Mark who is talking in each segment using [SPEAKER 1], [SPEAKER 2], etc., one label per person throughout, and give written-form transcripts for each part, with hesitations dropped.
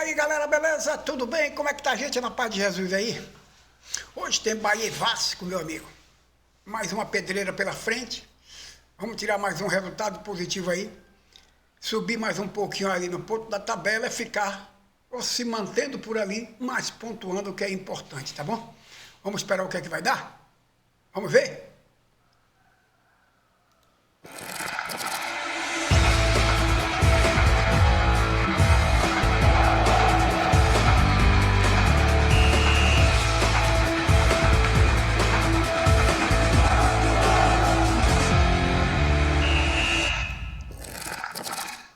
[SPEAKER 1] aí, galera, beleza? Tudo bem? Como é que tá a gente na paz de Jesus aí? Hoje tem Bahia e Vasco, meu amigo. Mais uma pedreira pela frente. Vamos tirar mais um resultado positivo aí. Subir mais um pouquinho ali no ponto da tabela e ficar ou se mantendo por ali, mas pontuando o que é importante, tá bom? Vamos esperar o que é que vai dar? Vamos ver?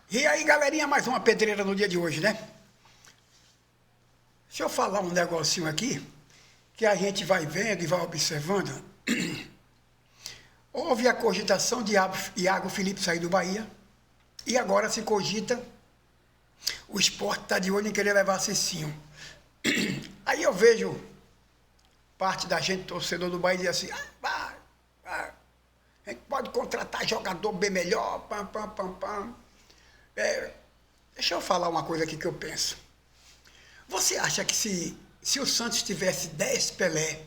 [SPEAKER 1] E aí, galerinha, mais uma pedreira no dia de hoje, né? Deixa eu falar um negocinho aqui, que a gente vai vendo e vai observando. Houve a cogitação de Iago Felipe sair do Bahia, e agora se cogita, o Sport está de olho em querer levar Cicinho. Aí eu vejo parte da gente, torcedor do Bahia, dizer assim, a gente pode contratar jogador bem melhor, pam, pam, pam, pam. Deixa eu falar uma coisa aqui que eu penso. Você acha que se o Santos tivesse 10 Pelé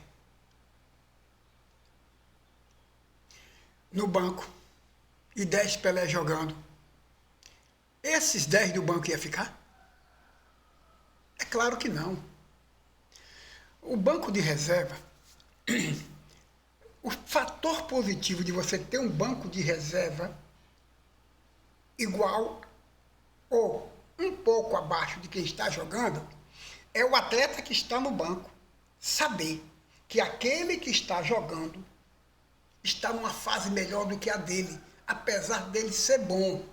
[SPEAKER 1] no banco e 10 Pelé jogando, esses 10 do banco ia ficar? É claro que não. O banco de reserva, o fator positivo de você ter um banco de reserva igual ou um pouco abaixo de quem está jogando, é o atleta que está no banco saber que aquele que está jogando está numa fase melhor do que a dele, apesar dele ser bom.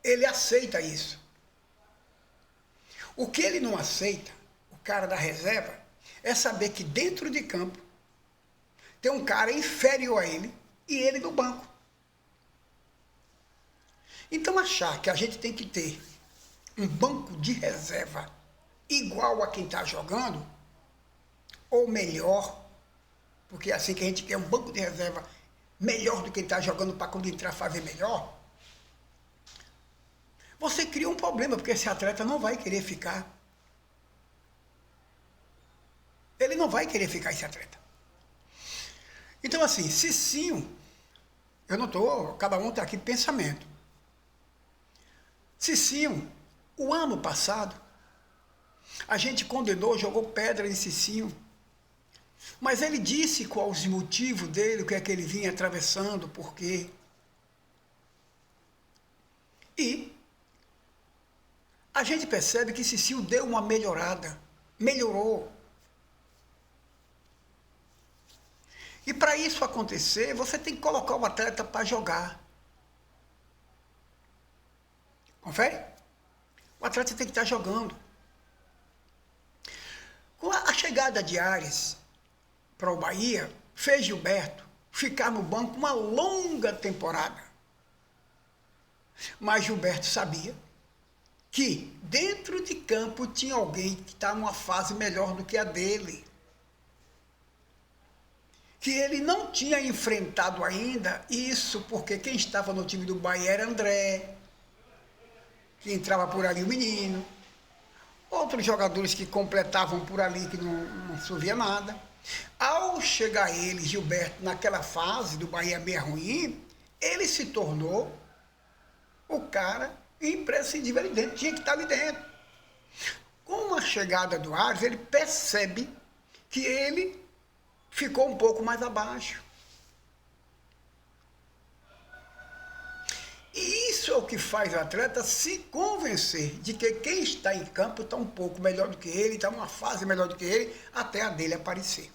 [SPEAKER 1] Ele aceita isso. O que ele não aceita, o cara da reserva, é saber que dentro de campo tem um cara inferior a ele e ele no banco. Então achar que a gente tem que ter um banco de reserva igual a quem está jogando, ou melhor, porque é assim que a gente quer um banco de reserva melhor do que quem está jogando para quando entrar fazer melhor, você cria um problema, porque esse atleta não vai querer ficar. Ele não vai querer ficar, esse atleta. Então assim, Cicinho, eu não estou, cada um está aqui de pensamento. Cicinho, o ano passado, a gente condenou, jogou pedra em Cicinho, mas ele disse qual os motivos dele, o que é que ele vinha atravessando, por quê. E a gente percebe que Cicinho deu uma melhorada, melhorou. E para isso acontecer, você tem que colocar o atleta para jogar. Confere? O atleta tem que estar jogando. Com a chegada de Ares para o Bahia, fez Gilberto ficar no banco uma longa temporada. Mas Gilberto sabia que dentro de campo tinha alguém que estava numa fase melhor do que a dele. Que ele não tinha enfrentado ainda isso, porque quem estava no time do Bahia era André, que entrava por ali o menino, outros jogadores que completavam por ali, que não subia nada. Ao chegar ele, Gilberto, naquela fase do Bahia meio ruim, ele se tornou o cara imprescindível ali dentro, tinha que estar ali dentro. Com a chegada do Ares, ele percebe que ele ficou um pouco mais abaixo. E isso é o que faz o atleta se convencer de que quem está em campo está um pouco melhor do que ele, está numa fase melhor do que ele, até a dele aparecer.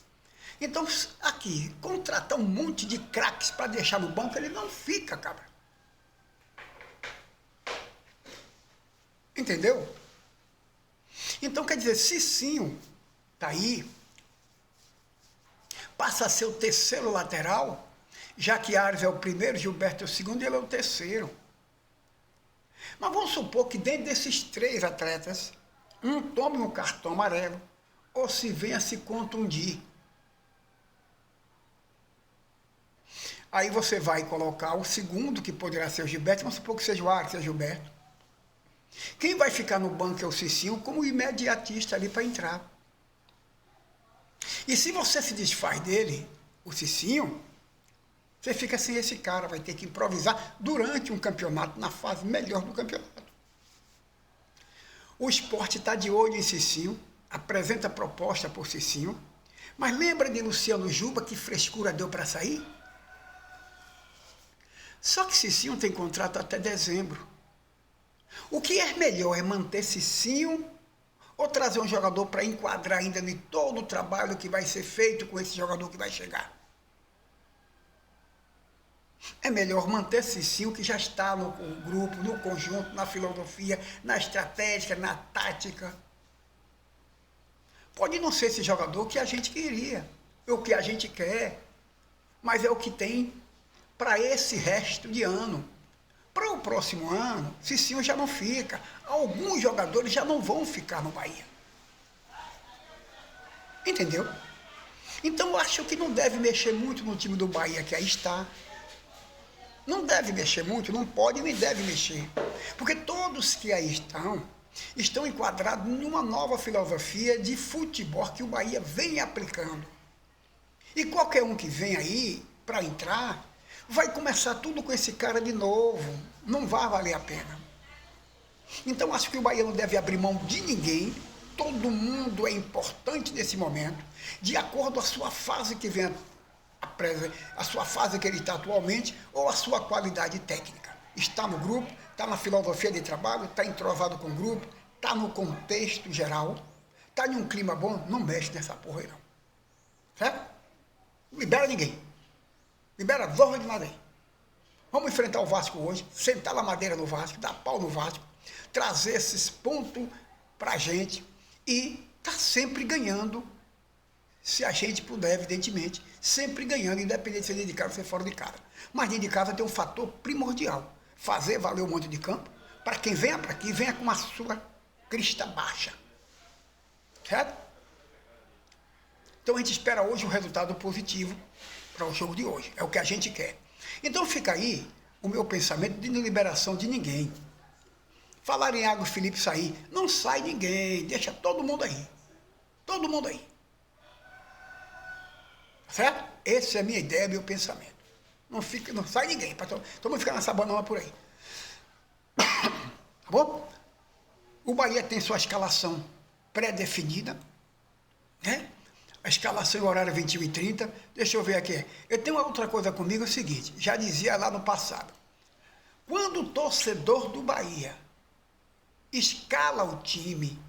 [SPEAKER 1] Então, aqui, contratar um monte de craques para deixar no banco, ele não fica, cabra. Entendeu? Então, quer dizer, Cicinho está aí, passa a ser o terceiro lateral, já que Ares é o primeiro, Gilberto é o segundo e ele é o terceiro. Mas vamos supor que dentro desses três atletas, um tome um cartão amarelo ou se venha se contundir. Aí você vai colocar o segundo, que poderá ser o Gilberto, vamos supor que seja o Ares, seja o Gilberto. Quem vai ficar no banco é o Cicinho como imediatista ali para entrar. E se você se desfaz dele, o Cicinho, você fica sem esse cara, vai ter que improvisar durante um campeonato, na fase melhor do campeonato. O Sport está de olho em Cicinho, apresenta proposta por Cicinho, mas lembra de Luciano Juba, que frescura deu para sair? Só que Cicinho tem contrato até dezembro. O que é melhor é manter Cicinho ou trazer um jogador para enquadrar ainda em todo o trabalho que vai ser feito com esse jogador que vai chegar? É melhor manter Cicinho, que já está no grupo, no conjunto, na filosofia, na estratégia, na tática. Pode não ser esse jogador que a gente queria, ou que a gente quer, mas é o que tem para esse resto de ano. Para o próximo ano, Cicinho já não fica. Alguns jogadores já não vão ficar no Bahia. Entendeu? Então eu acho que não deve mexer muito no time do Bahia que aí está. Não deve mexer muito, não pode nem deve mexer. Porque todos que aí estão enquadrados em uma nova filosofia de futebol que o Bahia vem aplicando. E qualquer um que vem aí para entrar, vai começar tudo com esse cara de novo. Não vai valer a pena. Então acho que o Bahia não deve abrir mão de ninguém. Todo mundo é importante nesse momento, de acordo com a sua fase que vem a sua fase que ele está atualmente, ou a sua qualidade técnica. Está no grupo, está na filosofia de trabalho, está entrosado com o grupo, está no contexto geral, está em um clima bom, não mexe nessa porra aí não. Certo? Não libera ninguém. Libera zorra de nada aí. Vamos enfrentar o Vasco hoje, sentar na madeira no Vasco, dar pau no Vasco, trazer esses pontos pra gente e tá sempre ganhando, se a gente puder, evidentemente, sempre ganhando, independente se é dentro de casa ou se é fora de casa. Mas dentro de casa tem um fator primordial, fazer valer o monte de campo, para quem venha para aqui, venha com a sua crista baixa. Certo? Então a gente espera hoje um resultado positivo para o jogo de hoje, é o que a gente quer. Então fica aí o meu pensamento de não liberação de ninguém. Falar em Iago Felipe sair, não sai ninguém, deixa todo mundo aí. Todo mundo aí. Certo? Essa é a minha ideia, meu pensamento. Não sai ninguém, para todo mundo ficar nessa banana por aí. Tá bom? O Bahia tem sua escalação pré-definida, né? A escalação em horário 21h30. Deixa eu ver aqui. Eu tenho uma outra coisa comigo, é o seguinte, já dizia lá no passado. Quando o torcedor do Bahia escala o time,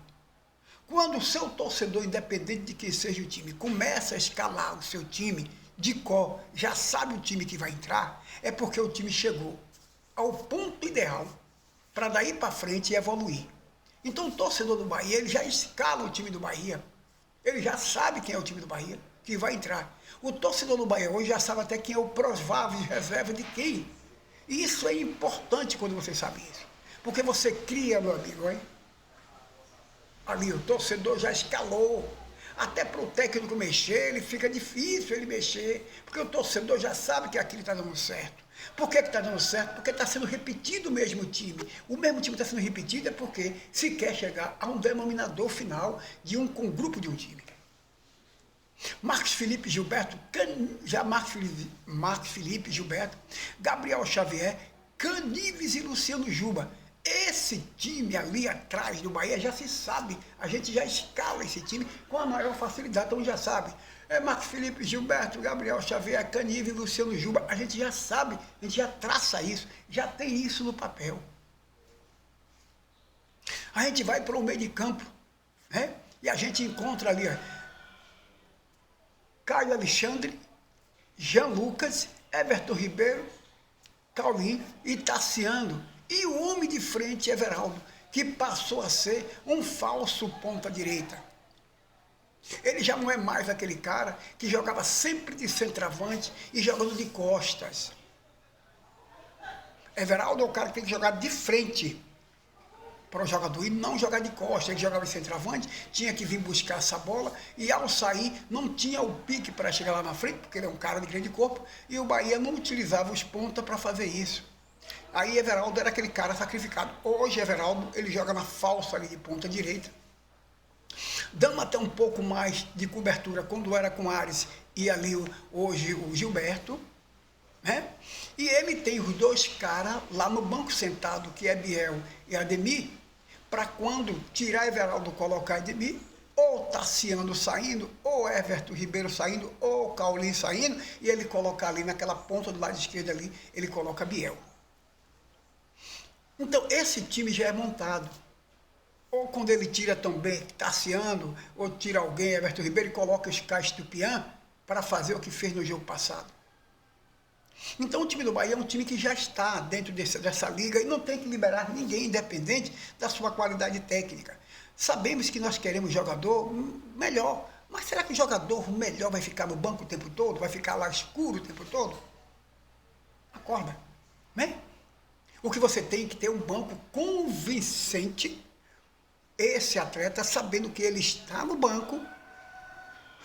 [SPEAKER 1] quando o seu torcedor, independente de quem seja o time, começa a escalar o seu time de cor, já sabe o time que vai entrar, é porque o time chegou ao ponto ideal para daí para frente evoluir. Então o torcedor do Bahia, ele já escala o time do Bahia, ele já sabe quem é o time do Bahia que vai entrar. O torcedor do Bahia hoje já sabe até quem é o provável reserva de quem. E isso é importante quando você sabe isso. Porque você cria, meu amigo, hein? Ali o torcedor já escalou. Até para o técnico mexer, ele fica difícil ele mexer, porque o torcedor já sabe que aquilo está dando certo. Por que está dando certo? Porque está sendo repetido o mesmo time. O mesmo time está sendo repetido é porque se quer chegar a um denominador final de um grupo de um time. Marcos Felipe Gilberto, Marcos Felipe Gilberto, Gabriel Xavier, Canives e Luciano Juba. Esse time ali atrás do Bahia já se sabe, a gente já escala esse time com a maior facilidade, então já sabe. Marcos Felipe Gilberto, Gabriel Xavier, Canive e Luciano Juba, a gente já sabe, a gente já traça isso, já tem isso no papel. A gente vai para o meio de campo, né? E a gente encontra ali, ó, Caio Alexandre, Jean Lucas, Everton Ribeiro, Caulinho e Tassiano. E o homem de frente, Everaldo, que passou a ser um falso ponta-direita. Ele já não é mais aquele cara que jogava sempre de centroavante e jogando de costas. Everaldo é o cara que tem que jogar de frente para o jogador e não jogar de costas. Ele jogava de centroavante, tinha que vir buscar essa bola e ao sair não tinha o pique para chegar lá na frente, porque ele é um cara de grande corpo e o Bahia não utilizava os pontas para fazer isso. Aí Everaldo era aquele cara sacrificado. Hoje Everaldo, ele joga na falsa ali de ponta direita, dando até um pouco mais de cobertura quando era com Ares e ali hoje o Gilberto, né? E ele tem os dois caras lá no banco sentado, que é Biel e Ademir, para quando tirar Everaldo colocar Ademir, ou Tassiano saindo, ou Everton Ribeiro saindo, ou Caulin saindo, e ele colocar ali naquela ponta do lado esquerdo ali, ele coloca Biel. Então esse time já é montado. Ou quando ele tira também Tassiano, ou tira alguém, Everton Ribeiro, e coloca os Castupian para fazer o que fez no jogo passado. Então o time do Bahia é um time que já está dentro dessa liga e não tem que liberar ninguém, independente da sua qualidade técnica. Sabemos que nós queremos jogador melhor, mas será que o jogador melhor vai ficar no banco o tempo todo? Vai ficar lá escuro o tempo todo? Acorda, né? O que você tem que ter um banco convincente, esse atleta sabendo que ele está no banco,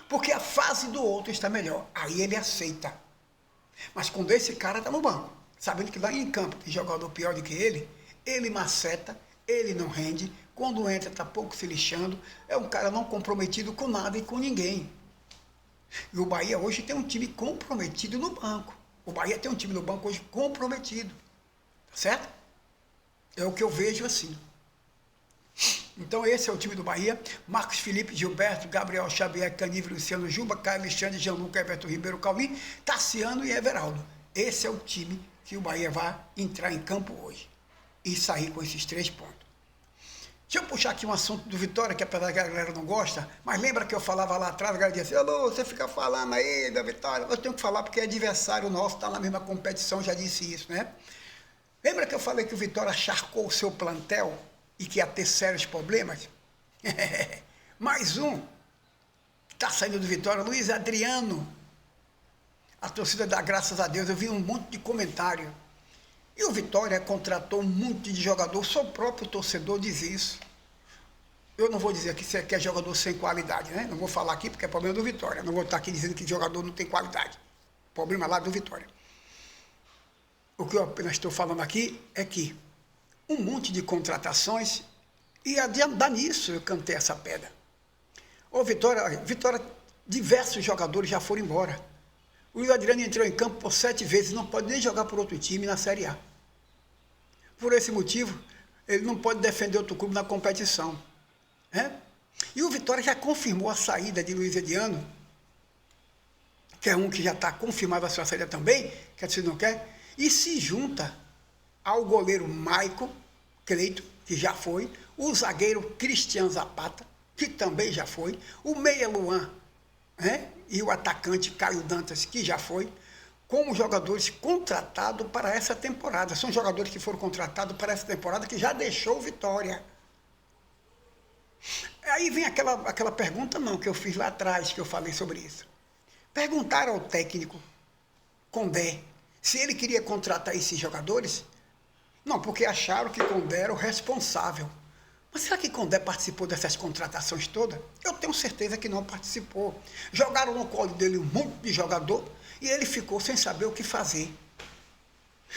[SPEAKER 1] porque a fase do outro está melhor. Aí ele aceita. Mas quando esse cara está no banco, sabendo que lá em campo tem jogador pior do que ele maceta, ele não rende, quando entra está pouco se lixando, é um cara não comprometido com nada e com ninguém. E o Bahia hoje tem um time comprometido no banco. O Bahia tem um time no banco hoje comprometido. Tá certo? É o que eu vejo assim. Então esse é o time do Bahia: Marcos Felipe, Gilberto, Gabriel Xavier, Canívio, Luciano Juba, Caio Alexandre, Gianluca, Everton Ribeiro, Caulin, Tassiano e Everaldo. Esse é o time que o Bahia vai entrar em campo hoje e sair com esses 3 pontos. Deixa eu puxar aqui um assunto do Vitória, que apesar que a galera não gosta, mas lembra que eu falava lá atrás, a galera dizia assim: alô, você fica falando aí da Vitória? Eu tenho que falar porque é adversário nosso, está na mesma competição, já disse isso, né? Lembra que eu falei que o Vitória acharcou o seu plantel e que ia ter sérios problemas? Mais um que está saindo do Vitória, Luiz Adriano. A torcida dá graças a Deus, eu vi um monte de comentário. E o Vitória contratou um monte de jogador, só o próprio torcedor diz isso. Eu não vou dizer que é jogador sem qualidade, né? Não vou falar aqui porque é problema do Vitória. Não vou estar aqui dizendo que jogador não tem qualidade. Problema lá do Vitória. O que eu apenas estou falando aqui é que um monte de contratações, e adiantar nisso eu cantei essa pedra. Ô Vitória, diversos jogadores já foram embora. O Luiz Adriano entrou em campo por 7 vezes, não pode nem jogar por outro time na Série A. Por esse motivo, ele não pode defender outro clube na competição. Né? E o Vitória já confirmou a saída de Luiz Adriano, que é um que já está confirmado a sua saída também, que a gente não quer, e se junta ao goleiro Maico Cleito, que já foi, o zagueiro Cristian Zapata, que também já foi, o meia Luan, né? E o atacante Caio Dantas, que já foi, como jogadores contratados para essa temporada. São jogadores que foram contratados para essa temporada, que já deixou Vitória. Aí vem aquela pergunta não, que eu fiz lá atrás, que eu falei sobre isso. Perguntaram ao técnico Condé se ele queria contratar esses jogadores. Não, porque acharam que Condé era o responsável. Mas será que Condé participou dessas contratações todas? Eu tenho certeza que não participou. Jogaram no colo dele um monte de jogador e ele ficou sem saber o que fazer.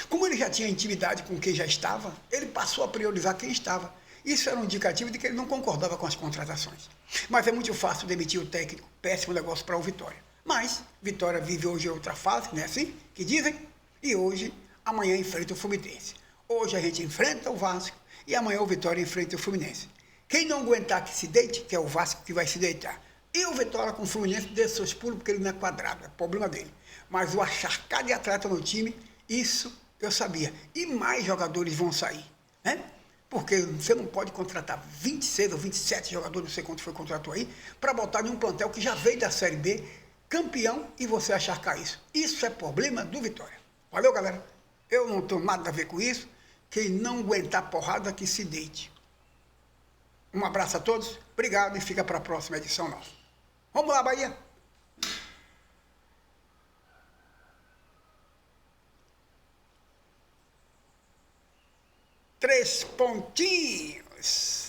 [SPEAKER 1] Como ele já tinha intimidade com quem já estava, ele passou a priorizar quem estava. Isso era um indicativo de que ele não concordava com as contratações. Mas é muito fácil demitir o técnico, péssimo negócio para o Vitória. Mas Vitória vive hoje outra fase, não é assim que dizem? E hoje, amanhã enfrenta o Fluminense. Hoje a gente enfrenta o Vasco e amanhã o Vitória enfrenta o Fluminense. Quem não aguentar que se deite, que é o Vasco que vai se deitar. E o Vitória com o Fluminense dê seus pulos porque ele não é quadrado, é problema dele. Mas o acharcar de atleta no time, isso eu sabia. E mais jogadores vão sair, né? Porque você não pode contratar 26 ou 27 jogadores, não sei quanto foi contratou aí, para botar em um plantel que já veio da Série B, campeão, e você acharcar isso. Isso é problema do Vitória. Valeu, galera? Eu não tenho nada a ver com isso. Quem não aguentar porrada, que se deite. Um abraço a todos, obrigado e fica para a próxima edição nossa. Vamos lá, Bahia! 3 pontinhos!